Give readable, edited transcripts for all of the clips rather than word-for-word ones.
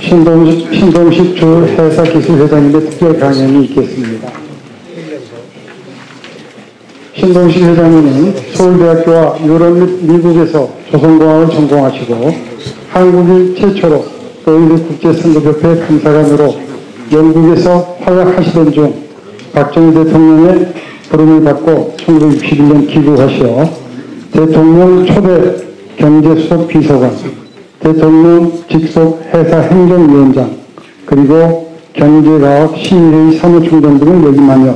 신동식 주 회사기술회장님의 특별 강연이 있겠습니다. 신동식 회장님은 서울대학교와 유럽 및 미국에서 조선공학을 전공하시고 한국인 최초로 노인들 국제선거협회 감사관으로 영국에서 활약하시던 중 박정희 대통령의 부름을 받고 1961년 귀국하시어 대통령 초대 경제수석 비서관, 대통령 직속 회사 행정위원장, 그리고 경제과학시민회의 사무총장 등을 역임하며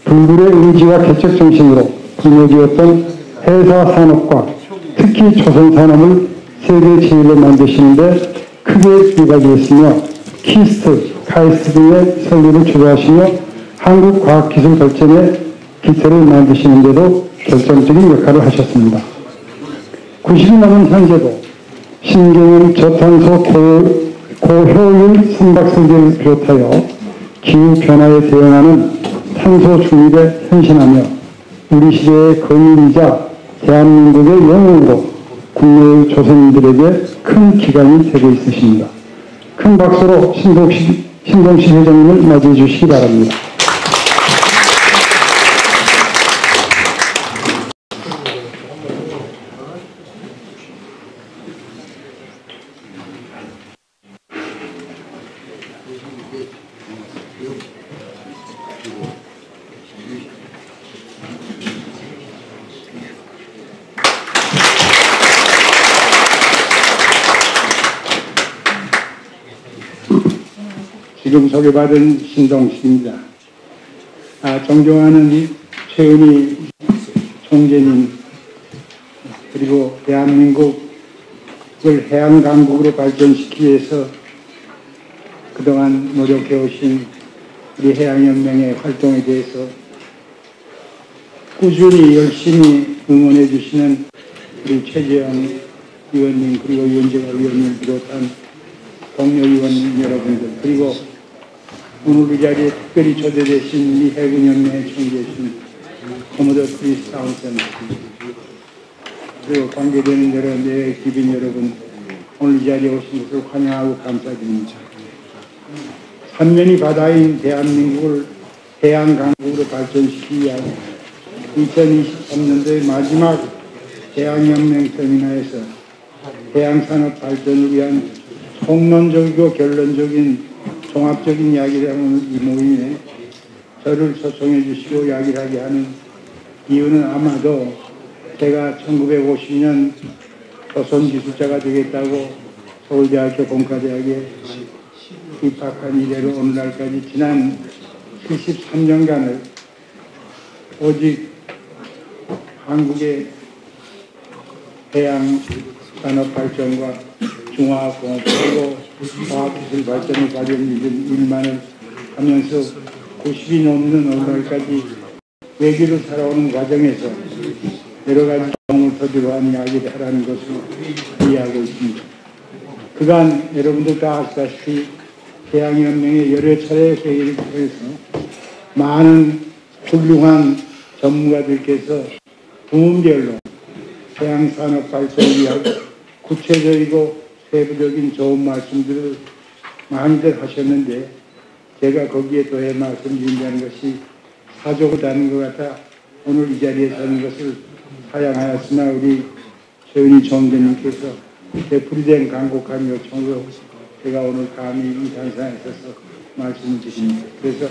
불굴의 의지와 개척정신으로 부녀지었던 회사산업과 특히 조선산업을 세계 제일로 만드시는데 크게 기여하였으며 키스트, 카이스트 등의 설립을 주도하시며 한국 과학기술 발전의 기틀을 만드시는 데도 결정적인 역할을 하셨습니다. 90이 넘은 현재도 신경은 저탄소 고효율 선박설계를 비롯하여 기후변화에 대응하는 탄소 중립에 헌신하며 우리 시대의 거인이자 대한민국의 영웅으로 국내의 조선인들에게 큰 기감이 되고 있으십니다. 큰 박수로 신동식 회장님을 맞이해 주시기 바랍니다. 지금 소개받은 신동식입니다. 존경하는 최은희 총재님, 그리고 대한민국을 해양강국으로 발전시키기 위해서 그동안 노력해오신 우리 해양연맹의 활동에 대해서 꾸준히 열심히 응원해 주시는 우리 최재형 의원님, 그리고 윤재가 의원님을 비롯한 동료 의원님 여러분들, 그리고 오늘 이 자리에 특별히 초대되신 우리 해군연맹의 총재신 코모도 크리스 타운슨, 그리고 관계되는 여러 내 기빈 여러분, 오늘 이 자리에 오신 것을 환영하고 감사드립니다. 삼면이 바다인 대한민국을 해양강국으로 발전시키기 위한 2023년도의 마지막 해양연맹 세미나에서 해양산업 발전을 위한 총론적이고 결론적인 종합적인 이야기를 하는 이 모임에 저를 초청해 주시고 이야기를 하게 하는 이유는 아마도 제가 1950년 조선기술자가 되겠다고 서울대학교 공과대학에 입학한 이래로 오늘날까지 지난 73년간을 오직 한국의 해양산업 발전과 중화학공업 그리고 과학기술 발전을 가져온 일만을 하면서 90이 넘는 오늘날까지 외교를 살아오는 과정에서 여러 가지 경험을 토대로 한 이야기를 하라는 것을 이해하고 있습니다. 그간 여러분들 다 아시다시피 해양연맹의 여러 차례 회의를 통해서 많은 훌륭한 전문가들께서 부문별로 해양산업 발전을 위한 구체적이고 세부적인 좋은 말씀들을 많이들 하셨는데 제가 거기에 더해 말씀드린다는 것이 사족하다는 것 같아 오늘 이 자리에 서는 것을 사양하였으나 우리 최은희 총재님께서 되풀이된 간곡한 요청으로 제가 오늘 감히 이 단상에 서서 말씀을 드립니다. 그래서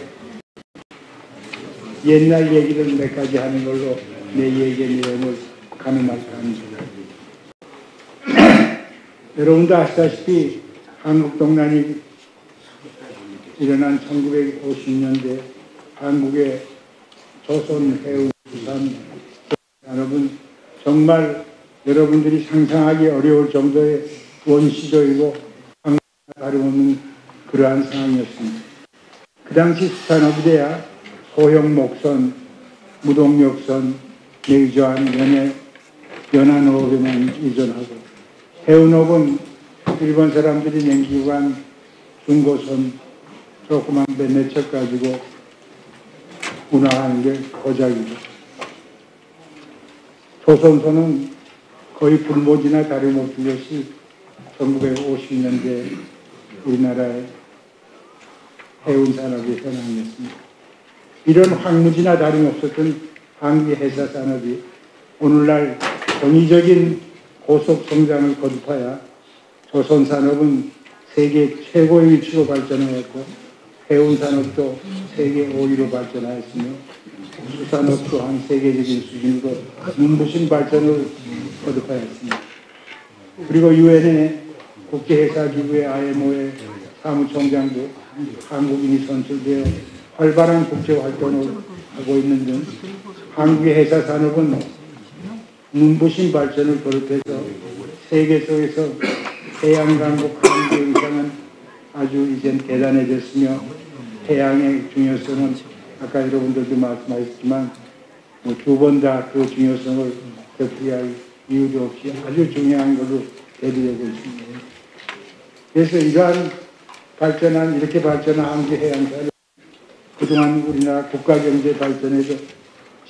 옛날 얘기를 몇 가지 하는 걸로 내 얘기의 내용을 가늠할까 합니다. 여러분도 아시다시피 한국 동란이 일어난 1950년대 한국의 조선 해운 부산 산업은 정말 여러분들이 상상하기 어려울 정도의 원시적이고 다름없는 그러한 상황이었습니다. 그 당시 수산업에 소형 목선, 무동력선, 내의조한 연안호흡에만 의존하고 해운업은 일본 사람들이 남기고 간 중고선 조그만 배 몇 척 가지고 운항하는 게 고작이고 조선소는 거의 불모지나 다름없는 것이 1950년대 우리나라의 해운산업이 현황이었습니다. 이런 황무지나 다름없었던 한국의 해사산업이 오늘날 정의적인 고속성장을 거듭하여 조선산업은 세계 최고의 위치로 발전하였고 해운산업도 세계 5위로 발전하였으며 수산업 또한 세계적인 수준으로 눈부신 발전을 거듭하였습니다. 그리고 유엔의 국제해사기구의 IMO의 사무총장도 한국인이 선출되어 활발한 국제활동을 하고 있는 등 한국의 해사산업은 눈부신 발전을 거듭해서 세계 속에서 해양강국 한국의 위상은 아주 이젠 대단해졌으며 해양의 중요성은 아까 여러분들도 말씀하셨지만 두 번 다 그 중요성을 되풀이할 이유도 없이 아주 중요한 걸로 대두되고 있습니다. 그래서 이렇게 발전한 한국의 해양산업 그동안 우리나라 국가경제 발전에도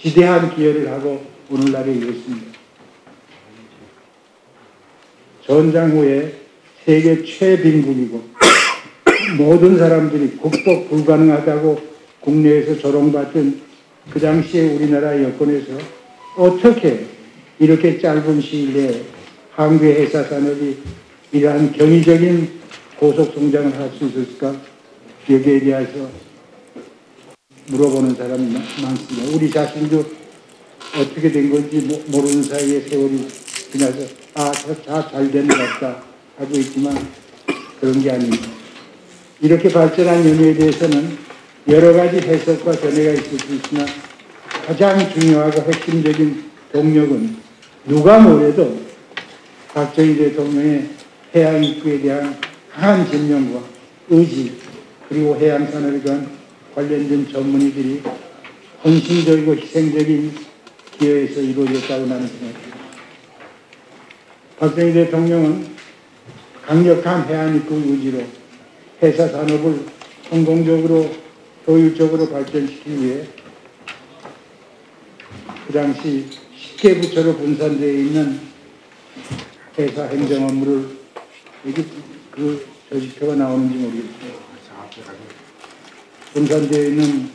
지대한 기여를 하고 오늘날에 이르렀습니다. 전장 후에 세계 최빈국이고 모든 사람들이 국적 불가능하다고 국내에서 조롱받던 그 당시에 우리나라 여건에서 어떻게 이렇게 짧은 시일 내에 한국의 해사산업이 이러한 경이적인 고속성장을 할 수 있었을까? 여기에 대해서 물어보는 사람이 많습니다. 우리 자신도 어떻게 된 건지 모르는 사이에 세월이 지나서 잘 되는 것 같다 하고 있지만 그런 게 아닙니다. 이렇게 발전한 연유에 대해서는 여러 가지 해석과 견해가 있을 수 있으나 가장 중요하고 핵심적인 동력은 누가 뭐래도 박정희 대통령의 해양 입구에 대한 강한 집념과 의지 그리고 해양산업에 대한 관련된 전문의들이 헌신적이고 희생적인 기여에서 이루어졌다고 나는 생각합니다. 박정희 대통령은 강력한 해안 입구 의지로 해사산업을 성공적으로 효율적으로 발전시키기 위해 그 당시 10개 부처로 분산되어 있는 해사 행정 업무를 여기 저 지표가 나오는지 모르겠어요. 분산되어 있는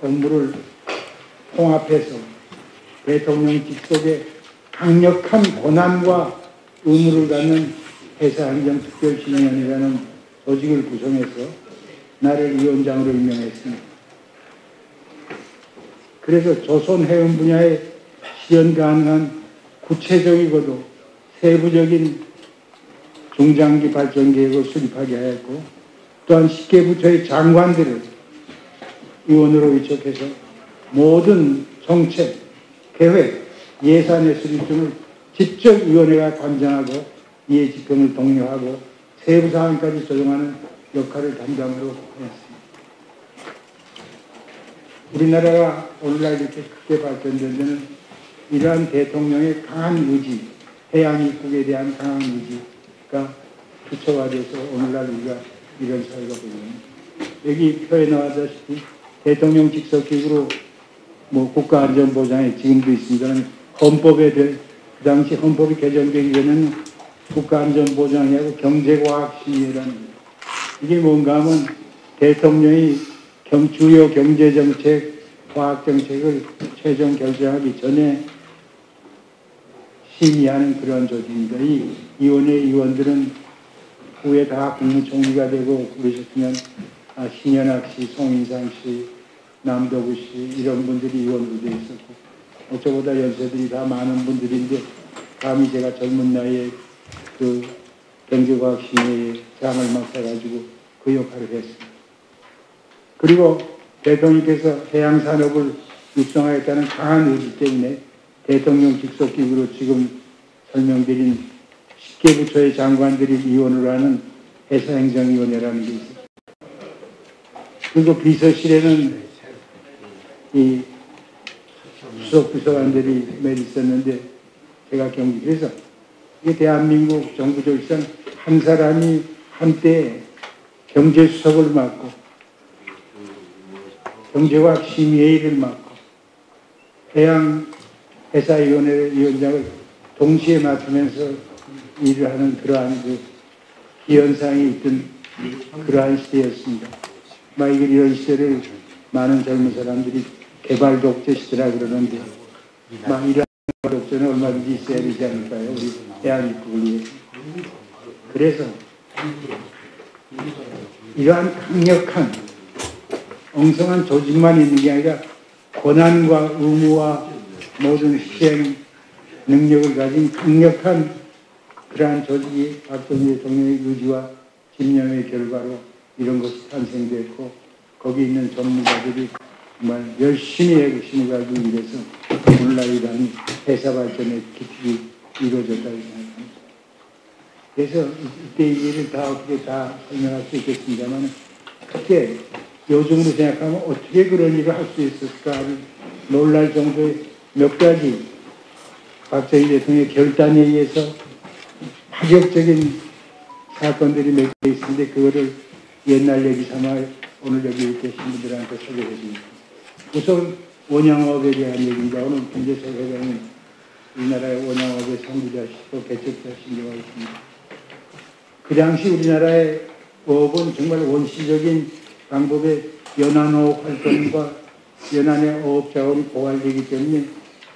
업무를 통합해서 대통령 직속에 강력한 권한과 의무를 갖는 해사행정특별심의원이라는 조직을 구성해서 나를 위원장으로 임명했습니다. 그래서 조선 해운 분야의 실현 가능한 구체적이고도 세부적인 중장기 발전 계획을 수립하게 하였고 또한 10개 부처의 장관들을 위원으로 위촉해서 모든 정책, 계획, 예산의 수립 등을 직접 위원회가 관장하고 이에 집행을 독려하고 세부 사항까지 조정하는 역할을 담당으로 했습니다. 우리나라가 오늘날 이렇게 크게 발전된 데는 이러한 대통령의 강한 의지, 해양 입국에 대한 강한 의지가 주체가 돼서 오늘날 우리가 이런 사회가 되는 여기 표에 나왔다시피 대통령 직속기구로 국가안전보장에 지금도 있습니다만 헌법에 그 당시 헌법이 개정되기 전에는 국가안전보장이하고 경제과학심의라는 이게 뭔가 하면 대통령이 주요 경제정책, 과학정책을 최종 결정하기 전에 심의하는 그런 조직입니다. 이 위원회 위원들은 후에 다 국무총리가 되고 그러셨으면 신현학 씨, 송인상 씨, 남도구 씨 이런 분들이 위원으로 되어 있었고 어쩌보다 연세들이 다 많은 분들인데 감히 제가 젊은 나이에 그 경제과학심의의 장을 맡아가지고 그 역할을 했습니다. 그리고 대통령께서 해양산업을 육성하겠다는 강한 의지 때문에 대통령 직속기구로 지금 설명드린 10개 부처의 장관들이 위원으로 하는 해사행정위원회라는 게 있습니다. 그리고 비서실에는 이 수석비서관들이 몇 있었는데 제가 그래서 이게 대한민국 정부 조직상 한 사람이 한때 경제수석을 맡고 경제과학심의회를 맡고 해양해사위원회 위원장을 동시에 맡으면서 일을 하는 그러한 그 기현상이 있던 그러한 시대였습니다. 이런 시대를 많은 젊은 사람들이 개발 독재 시대라 그러는데, 이런 개발 독재는 얼마든지 있어야 되지 않을까요? 우리 대한민국을 위해서. 그래서 이러한 강력한 엉성한 조직만 있는 게 아니라 권한과 의무와 모든 시행 능력을 가진 강력한 그러한 조직이 박정희 대통령의 의지와 집념의 결과로 이런 것이 탄생됐고, 거기 있는 전문가들이 정말 열심히 애국심을 가지고 일해서 오늘날 이러한 회사 발전의 기틀이 이루어졌다고 생각합니다. 그래서 이때 이 일을 다 어떻게 다 설명할 수 있겠습니다만, 어떻게 요즘으로 생각하면 어떻게 그런 일을 할 수 있었을까 놀랄 정도의 몇 가지 박정희 대통령의 결단에 의해서 파격적인 사건들이 몇 개 있는데, 그거를 옛날 얘기 삼아 오늘 여기 계신 분들한테 소개해 줍니다. 우선 원양업에 대한 얘기입니다. 오늘 김재철 회장님 우리나라의 원양업의 선구자시고 개척자신 바 있습니다. 그 당시 우리나라의 어업은 정말 원시적인 방법의 연안어업 활동과 연안의 어업 자원이 고갈되기 때문에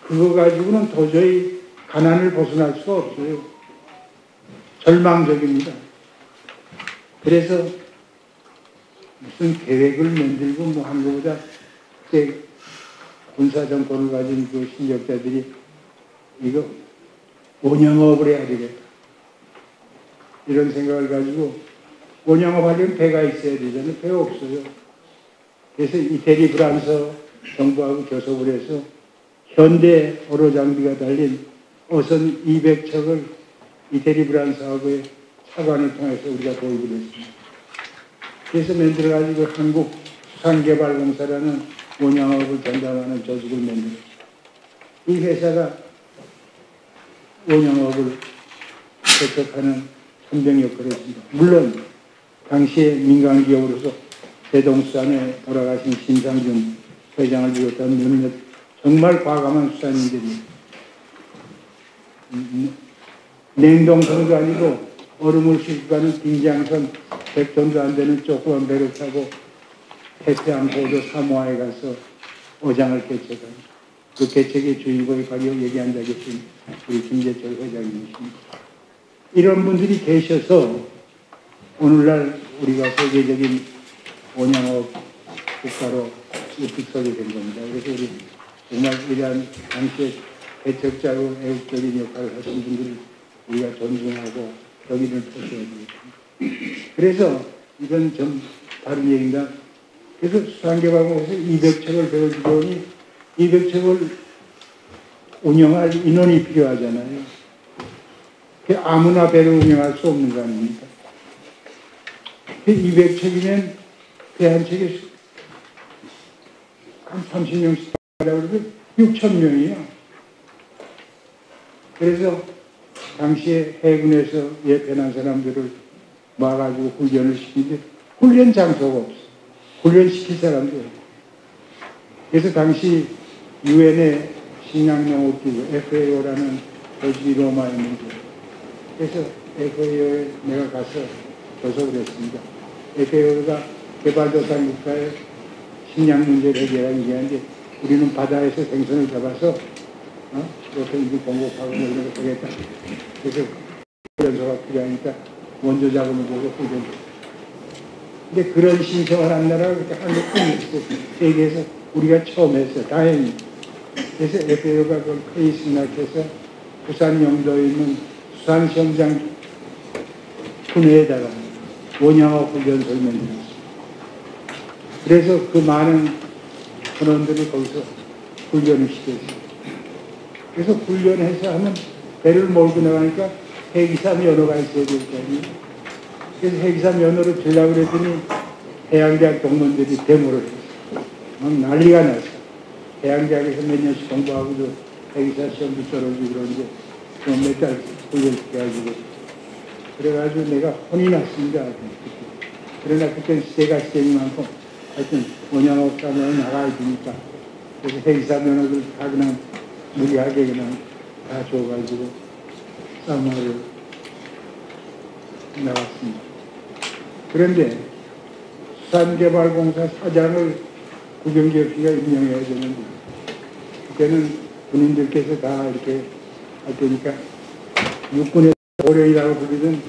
그거 가지고는 도저히 가난을 벗어날 수가 없어요. 절망적입니다. 그래서 무슨 계획을 만들고 한 것보다 그때 군사정권을 가진 그 신력자들이 이거 원양업을 해야 되겠다, 이런 생각을 가지고, 원양업 하려면 배가 있어야 되잖아요. 배가 없어요. 그래서 이태리 프랑스 정부하고 교섭을 해서 현대 어로 장비가 달린 어선 200척을 이태리 프랑스하고의 차관을 통해서 우리가 도입을 했습니다. 그래서 만들어가지고 한국수산개발공사라는 원양업을 전담하는 조직을 만들었습니다. 이 회사가 원양업을 개척하는 선병 역할을 했습니다. 물론 당시에 민간기업으로서 대동수산에 돌아가신 신상준 회장을 비롯한 몇몇 정말 과감한 수산인들이 냉동선도 아니고 얼음을 싣고 가는 빙장선 100톤도 안 되는 조그만 배를 타고 태평양호도 사모아에 가서 어장을 개척한, 그 개척의 주인공이 바로 얘기한다 계신 우리 김재철 회장님이십니다. 이런 분들이 계셔서 오늘날 우리가 세계적인 원양업 국가로 우뚝 서게 된 겁니다. 그래서 우리 정말 이러한 당시에 개척자로 애국적인 역할을 하신 분들을 우리가 존중하고 격의를 표시해야 되겠습니다. 그래서 이건 좀 다른 얘기입니다. 그래서 수산개발공사에서 200척을 배워주고 오니 200척을 운영할 인원이 필요하잖아요. 아무나 배를 운영할 수 없는 거 아닙니까? 200척이면 배 한 척에 한 30명씩 하려고 그러면 6,000명이에요. 그래서 당시에 해군에서 예편한 사람들을 모아가지고 훈련을 시키는데 훈련 장소가 없어. 훈련시킬 사람도 없어. 그래서 당시 유엔의 식량농업기구 FAO라는 조직이 로마에 있는데, 그래서 FAO에 내가 가서 조석을 했습니다. FAO가 개발도상 국가의 식량 문제를 해결하기 위한데 우리는 바다에서 생선을 잡아서 이렇게 이제 공급하고 뭐 이런 거 하겠다. 그래서 훈련소가 필요하니까 원조 자금을 보고 훈련. 근데 그런 신청을 한 나라가 그렇게 한국뿐이 있고 세계에서 우리가 처음 했어요. 다행히. 그래서 FAO가 그걸 크게 승낙해서 부산 영도에 있는 수산시험장 군내에다가 원양업 훈련소를 만들었어요. 그래서 그 많은 선원들이 거기서 훈련을 시켰어요. 그래서 훈련해서 하면 배를 몰고 나가니까 해기사 면허가 있어야 될 거 아니에요. 그래서 해기사 면허를 주려고 그랬더니 해양대학 동문들이 데모를 했어요. 막 난리가 났어요. 해양대학에서 몇 년씩 공부하고도 해기사 시험도 떨어지고 그러는데 몇 달 훈련시켜가지고 그래가지고 내가 혼이 났습니다. 그러나 그때는 시대가 시대인 만큼 하여튼 원양업 사면에 나가야 되니까 그래서 해기사 면허를 다 그냥 무리하게 그냥 다 줘가지고 쌍마를 나왔습니다. 그런데 수산개발공사 사장을 국영기업씨가 임명해야 되는데 그때는 군인들께서 다 이렇게 할 테니까 육군의 고령이라고 부르는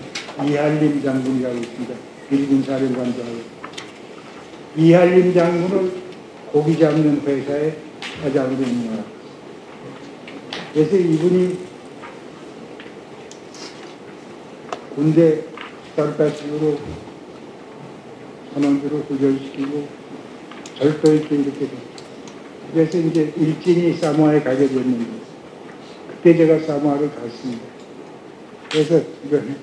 이한림 장군이라고 있습니다. 일군 사령관장하고 이한림 장군을 고기 잡는 회사의 사장으로 임명합니다. 그래서 이분이 군대 수단가식으로 선원들을 후절시키고 절도 있게 이렇게 됩니다. 그래서 이제 일진이 사모아에 가게 됐는데 그때 제가 사모아를 갔습니다. 그래서 이건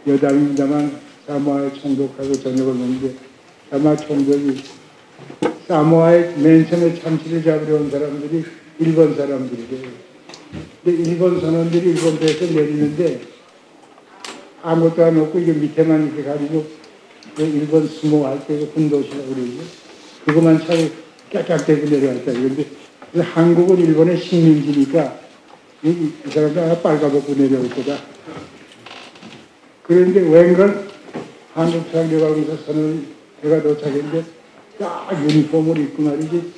여담입니다만 사모아에 총독하고 저녁을 먹는데 사모아 총독이 사모아에 맨 처음에 참치를 잡으러 온 사람들이 일본 사람들이래요. 근데 일본 선원들이 일본 배에서 내리는데 아무것도 안 없고 이게 밑에만 이렇게 가지고 일본 수모할 때 군도시라고 그러죠. 그것만 차고 깍깍대고 내려왔다. 그런데 한국은 일본의 식민지니까 이 사람들 하나 빨가벗고 내려올 거다. 그런데 웬걸 한국 상대방에서 선을 내가 도착했는데 딱 유니폼을 입고 말이지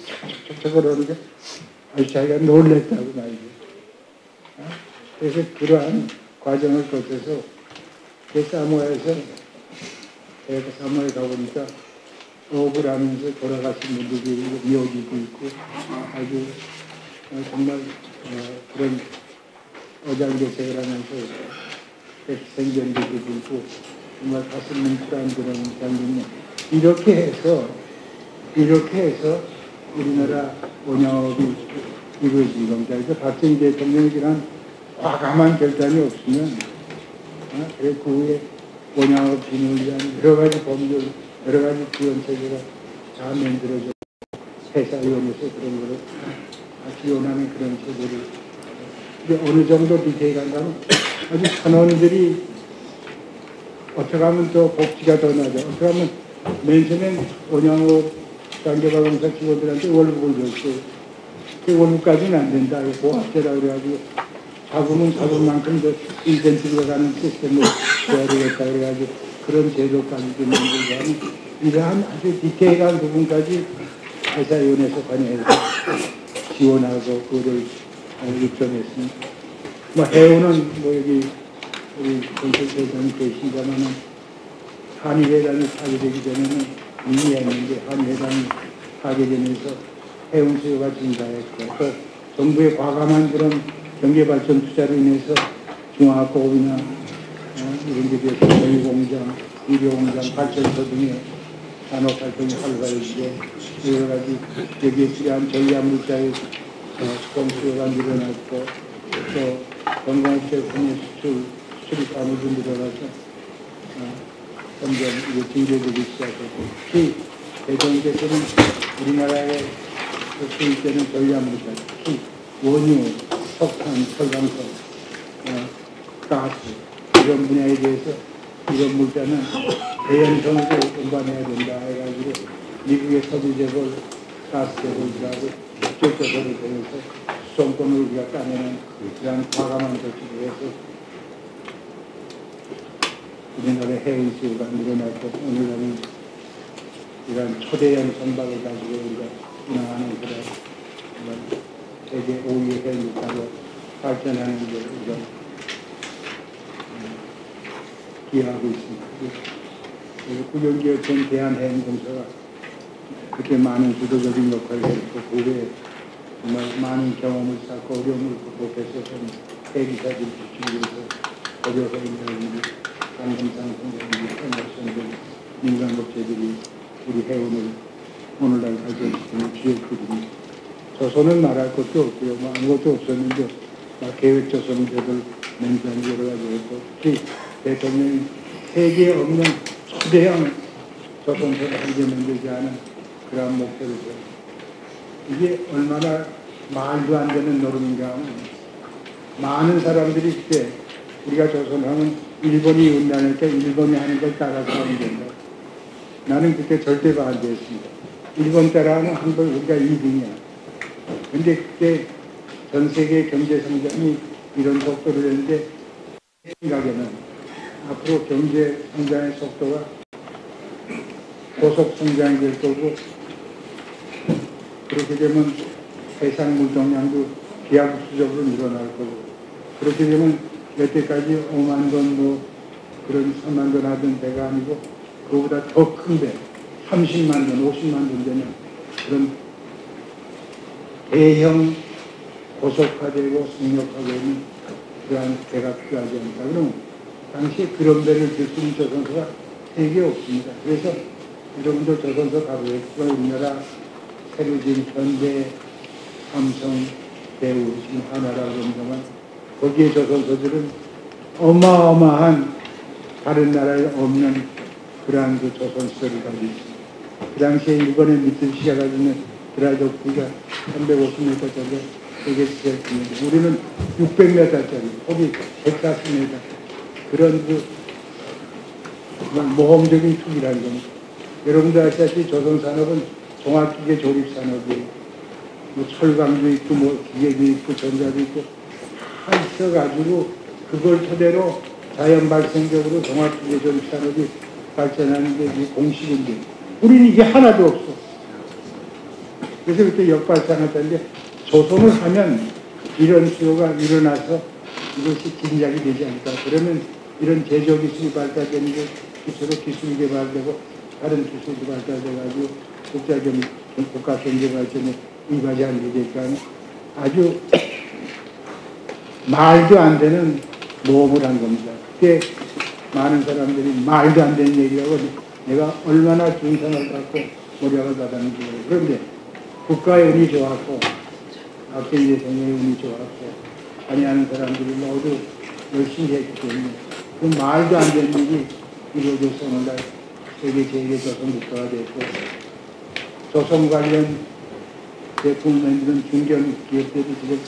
척척척 그러는데 아주 자기가 놀랬다고 말이죠. 그래서 그러한 과정을 거쳐서 그 사모아에서 제가 사모아에 가보니까 업을 하면서 돌아가신 분들이 묘지도 있고 아주 정말 그런 어장개색을 하면서 생전들도 있고 정말 가슴 뭉클한 그런 장면이 이렇게 해서 우리나라 원양업이 이루어진 겁니다. 그래서 박정희 대통령이 그런 과감한 결단이 없으면 그래 그 후에 원양업 진흥을 위한 여러 가지 법률, 여러 가지 지원체계가 잘 만들어져 회사위원회에서 그런 거를 지원하는 그런 제도를 이제 어느 정도 디테일한 가면 아주 선원들이 어떻게 하면 더 복지가 더 나죠. 어떻게 하면 맨 처음엔 원양업 단계발공사 직원들한테 월급을 줬어요. 그 월급까지는 안 된다. 보합제라고 그래가지고 잡으면 잡은 만큼 더 인센티브가 가는 시스템을 해야 되겠다. 그래가지고 그런 제도까지 좀 만들고 하는 이러한 아주 디테일한 부분까지 회사위원회에서 관여해서 지원하고 그거를 입점했습니다. 뭐 해운은 뭐 여기 우리 건설회장이 계시다마는 한일회장이 파괴되기 전에는 이미 했는데 한일회장이 파괴되면서 해운 수요가 증가했고 또 정부의 과감한 그런 경제발전 투자로 인해서 중화학공업이나 이런 데 비해서 공장, 의료공장, 발전소 등의 산업활동이 활발해지고 여러 가지 여기에 필요한 전략물자의 수송 수요가 늘어났고 또 건강제품의 수출이 사무도 늘어나서 점점 이게 증대되기 시작했고 특히 대전께서는 우리나라의 수입되는 전략물자 특히 원유, 석탄, 철강석, 가스 이런 분야에 대해서 이런 물자는 대연성으로 운반해야 된다 해가지고 미국의 석유재벌, 가스재벌들하고 국제조사를 통해서 수송권을 우리가 따내는 그런 과감한 조치를 해서 우리나라의 해운 수요가 늘어났고 오늘날은 이런 초대형 선박을 가지고 우리가 운항하는 그런 세계 5위의 해운국가로 발전하는 데 우리가 기여하고 있습니다. 국영기업청 대한해운공사가 그렇게 많은 주도적인 역할을 했고 그 후에 정말 많은 경험을 쌓고 어려움을 극복해서 해기사들 주축에서 고려해운이라든지 강금상성이라든지 평화성등 민간업체들이 우리 해운을 오늘날 발전시키는 주역들입니다. 조선은 말할 것도 없고요. 뭐 아무것도 없었는데 계획조선은 저들 맹세한 여러 가지 했고 특히 대통령이 세계에 없는 초대형 조선소를 한개 만들지 않은 그러한 목표를 세웠습니다. 이게 얼마나 말도 안 되는 노름인가 하면 많은 사람들이 그때 우리가 조선하면 일본이 운다니까 일본이 하는 걸 따라서 하면 된다. 나는 그때 절대 반대했습니다. 일본 따라하면 한번 우리가 2등이야. 근데 그때 전 세계 경제 성장이 이런 속도를 했는데 생각에는 앞으로 경제 성장의 속도가 고속 성장이 될 거고, 그렇게 되면 해상 물동량도 기하급수적으로 늘어날 거고, 그렇게 되면 여태까지 5만 톤 그런 3만 톤 하던 배가 아니고 그거보다 더 큰 배, 30만 톤, 50만 톤 되는 그런 대형 고속화되고 승력화되고 있는 그러한 배가 필요하지 않을까. 그럼 당시에 그런 배를 들 수 있는 조선소가 세계 없습니다. 그래서 여러분들 조선소 가보겠지만 우리나라 새로 지은 현대, 삼성, 대우, 지금 하나라고 합니다만 거기에 조선소들은 어마어마한 다른 나라에 없는 그러한 그 조선시설을 가지고 있습니다. 그 당시에 일본의 미쓰비시가 가지고 있는 드라이 도크가 350m짜리 세계 시설이었는데 우리는 600m짜리, 폭이 140m 그런 그 모험적인 투기라는 겁니다. 여러분도 아시다시피 조선산업은 종합기계 조립산업이에요. 뭐 철강도 있고 뭐 기계도 있고 전자도 있고 다 있어가지고 그걸 토대로 자연 발생적으로 종합기계 조립산업이 발전하는 게 공식인데 우리는 이게 하나도 없어. 그래서 그때 역발상했다는데 조선을 하면 이런 수요가 일어나서 이것이 진작이 되지 않을까. 그러면 이런 제조기술이 발달되는 게 기술로 기술이 개발되고 다른 기술도 발달돼가지고 국가 경제 발전에 이바지 않게 될까 하는 아주 말도 안 되는 모험을 한 겁니다. 그때 많은 사람들이 말도 안 되는 얘기라고 내가 얼마나 중상을 갖고 모략을 받았는지. 그런데 국가의 운이 좋았고 학생 예성의 운이 좋았고 관여하는 사람들이 모두 열심히 했기 때문에 그 말도 안 되는 일이 이루어져서 오늘날 세계 제1의 조선 국가가 됐고 조선 관련 제품을 만드는 중견 기업들이 지금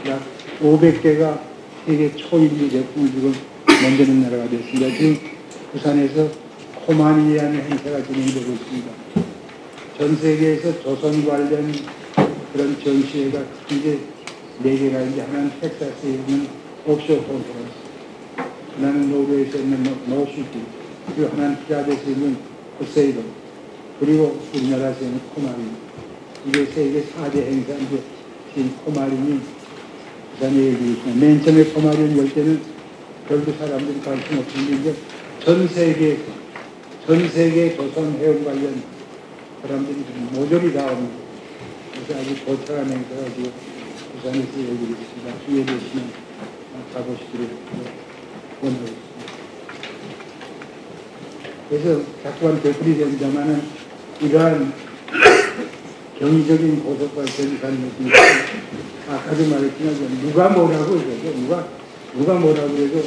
약 500개가 세계 초인류 제품을 지금 만드는 나라가 됐습니다. 지금 부산에서 코마니라는 행사가 진행되고 있습니다. 전 세계에서 조선 관련 그런 전시회가 크게 4개가 있는데 하나는 텍사스에 있는 옵쇼 콘퍼런스, 하나는 노르웨이에서 있는 노시티, 그리고 하나는 피라데스에 있는 포세이돈, 그리고 우리나라에서 있는 코마린. 이게 세계 4대 행사인데 지금 코마린이 부산에 열리고 있습니다. 맨 처음에 코마린 열 때는 별로 사람들이 관심 없었는데 전 세계 조선 해운 관련 사람들이 모조리 다 옵니다. 그래서 아주 거창한 행사가 지금 부산에서 열리고 있습니다. 기회 되시면 가보시기를 원하고 있습니다. 그래서 자꾸만 되풀이 됩니다만은 이러한 경제적인 고속 발전이 가는 것이 아까도 말했지만 누가 뭐라고 해도 누가 뭐라고 해도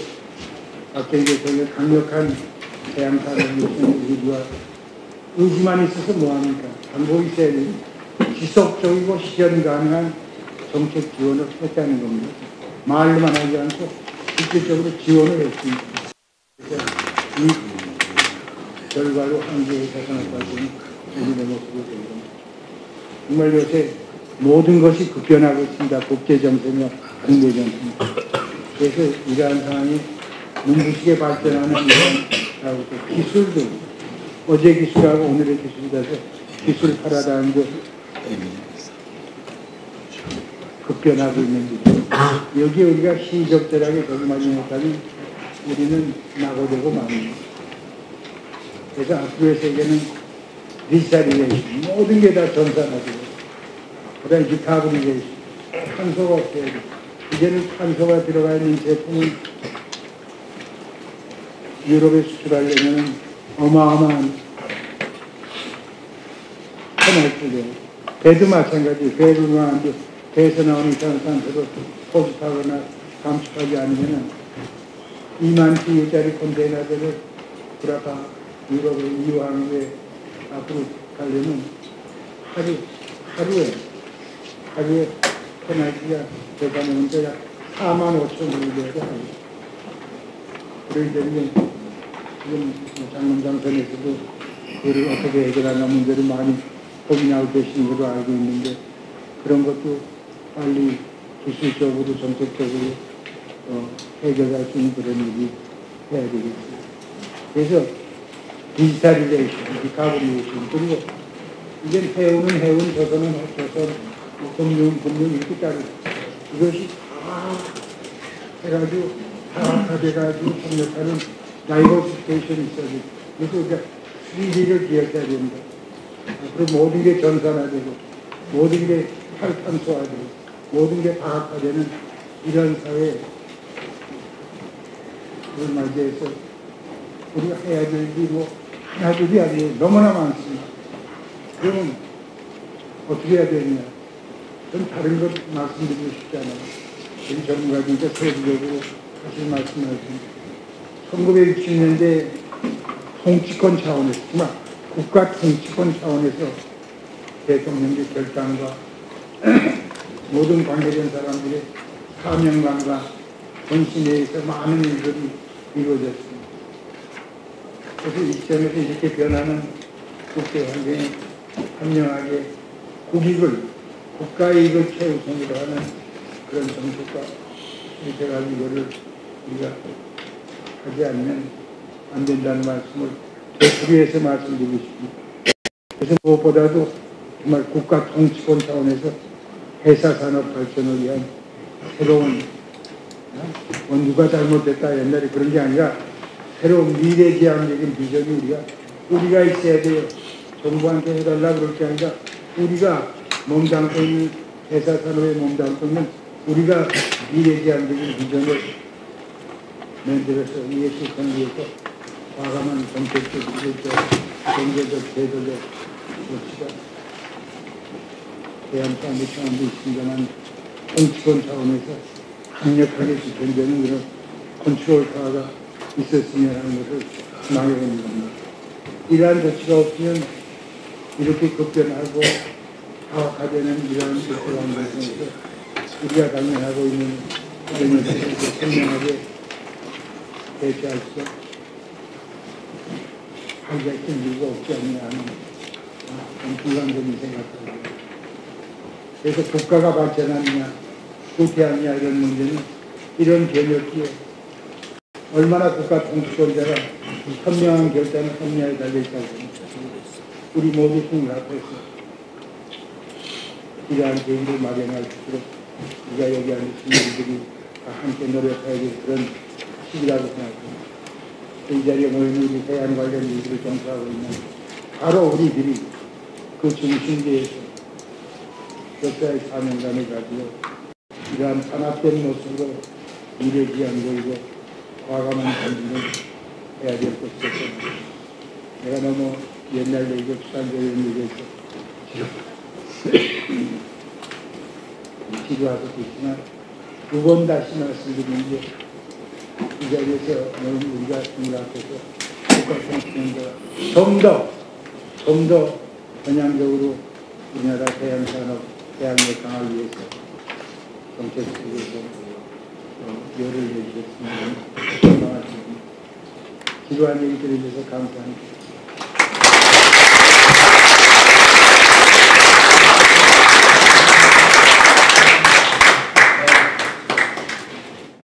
박정희 대통령의 강력한 해양산업이 우리가 의지만 있어서 뭐합니까? 방법이 있어야 되니 지속적이고 실현 가능한 정책 지원을 했다는 겁니다. 말로만 하지 않고 실질적으로 지원을 했습니다. 그래서 이 결과로 한국의 자산업 발전이 우리의 모습으로 된 겁니다. 정말 요새 모든 것이 급변하고 있습니다. 국제정세며 국내정세. 그래서 이러한 상황이 눈부시게 발전하는 이런 기술도 어제 기술하고 오늘의 기술이라서 기술 파라다임도 급변하고 있는 거죠. 여기 우리가 시적절하게 적응하지 못하면 우리는 낙오되고 맙니다. 그래서 앞으로의 세계는 디지털이제이션, 모든 게 다 전산화되고 그 다음에 디카보니제이션, 탄소가 없어야 돼. 이제는 탄소가 들어가 있는 제품은 유럽에 수출하려면 어마어마한 페널티를. 배도 마찬가지. 배를 나왔는데 배에서 나오는 이산화탄소를 포집하거나 감축하지 않으면 2만 TU짜리 컨테이너들을 브라파 유럽의 이왕에 앞으로 가려면 하루에 페널티가 대단하면 약 4만 5천 불이 돼야 돼요. 그러기 때문에 지금 장문장선에서도 그걸 어떻게 해결하나 문제를 많이 고민하고 계신 걸로 알고 있는데 그런 것도 빨리 기술적으로 정책적으로 해결할 수 있는 그런 일이 해야 되겠지. 그래서 디지털리제이션, 디카보리제이션, 그리고 이제 해운, 조선은 조선, 금융 이렇게 따르고 이것이 다 해가지고 다 돼가지고 협력하는 다이버시테이션이 있어야지. 그래서 우리가 3D를 기억해야 된다. 그리고 모든 게 전산화되고 모든 게 탈탄소화되고 모든 게 다학화되는 이런 사회를 맞이해서 우리가 해야 될 일이 뭐 하나둘이 아니에요. 너무나 많습니다. 그러면 어떻게 해야 되느냐? 전 다른 것 말씀드리고 싶지 않아요. 우리 전문가님께 세부적으로 사실 말씀하십니다. 1960년대 통치권 차원에서, 정말 국가 통치권 차원에서 대통령의 결단과 모든 관계된 사람들의 사명감과 헌신에 의해서 많은 일들이 이루어졌습니다. 그래서 이 시점에서 이렇게 변하는 국제 환경에 현명하게 국가의 이익을 최우선으로 하는 그런 정책과 제가 이거를 우리가 하지 않으면 안 된다는 말씀을 되풀이해서 말씀드리고 싶습니다. 그래서 무엇보다도 정말 국가 통치권 차원에서 회사 산업 발전을 위한 새로운 누가 잘못됐다 옛날에 그런 게 아니라 새로운 미래지향적인 비전이 우리가 있어야 돼요. 정부한테 해달라 그럴 게 아니라 우리가 몸담고 있는 회사 산업에 몸담고 있는 우리가 미래지향적인 비전을 만들어서 이에 실천을 위해서 과감한 정책적, 경제적, 제도적 조치가 대한민국 상황도 있습니다만 정치권 차원에서 강력하게 지켜되는 그런 컨트롤 파워가 있었으면 하는 것을 망해봅니다. 이러한 조치가 없으면 이렇게 급변하고 파악화되는 이러한 조치라는 것에서 우리가 당면하고 있는 이런 것들을 현명하게 대처할 수 하기가 힘들고 없지 않냐 하는 비관적인 생각입니다. 그래서 국가가 발전하느냐, 후퇴하느냐 이런 문제는 이런 개념기에 얼마나 국가 통치권자가 현명한 결단을 합리화에 달려있다고 합니다. 우리 모두 힘을 합해서 이러한 계획을 마련할 수 있도록 우리가 여기 앉은 우리들이 함께 노력해야 될 그런 시기라고 생각합니다. 이 자리에 모인 우리 해양 관련 일들을 종사하고 있는 바로 우리들이 그 중심지에서 역사의 사명감을 가지고 이러한 단합된 모습으로 미래지향적이고 과감한 전진을 해야 될 것이었습니다. 내가 너무 옛날 얘기고 추상적인 얘기에서 지루할 수도 있지만 두 번 다시 말씀드리는 게 이 자리에서 우리가 생각해서 국가통치권자가 좀 더 전향적으로 우리나라 해양산업, 해양의 강화를 위해서 정책 속에서 열을 내주셨으면 건강하십니다. 지루한 얘기 들어주셔서 감사합니다.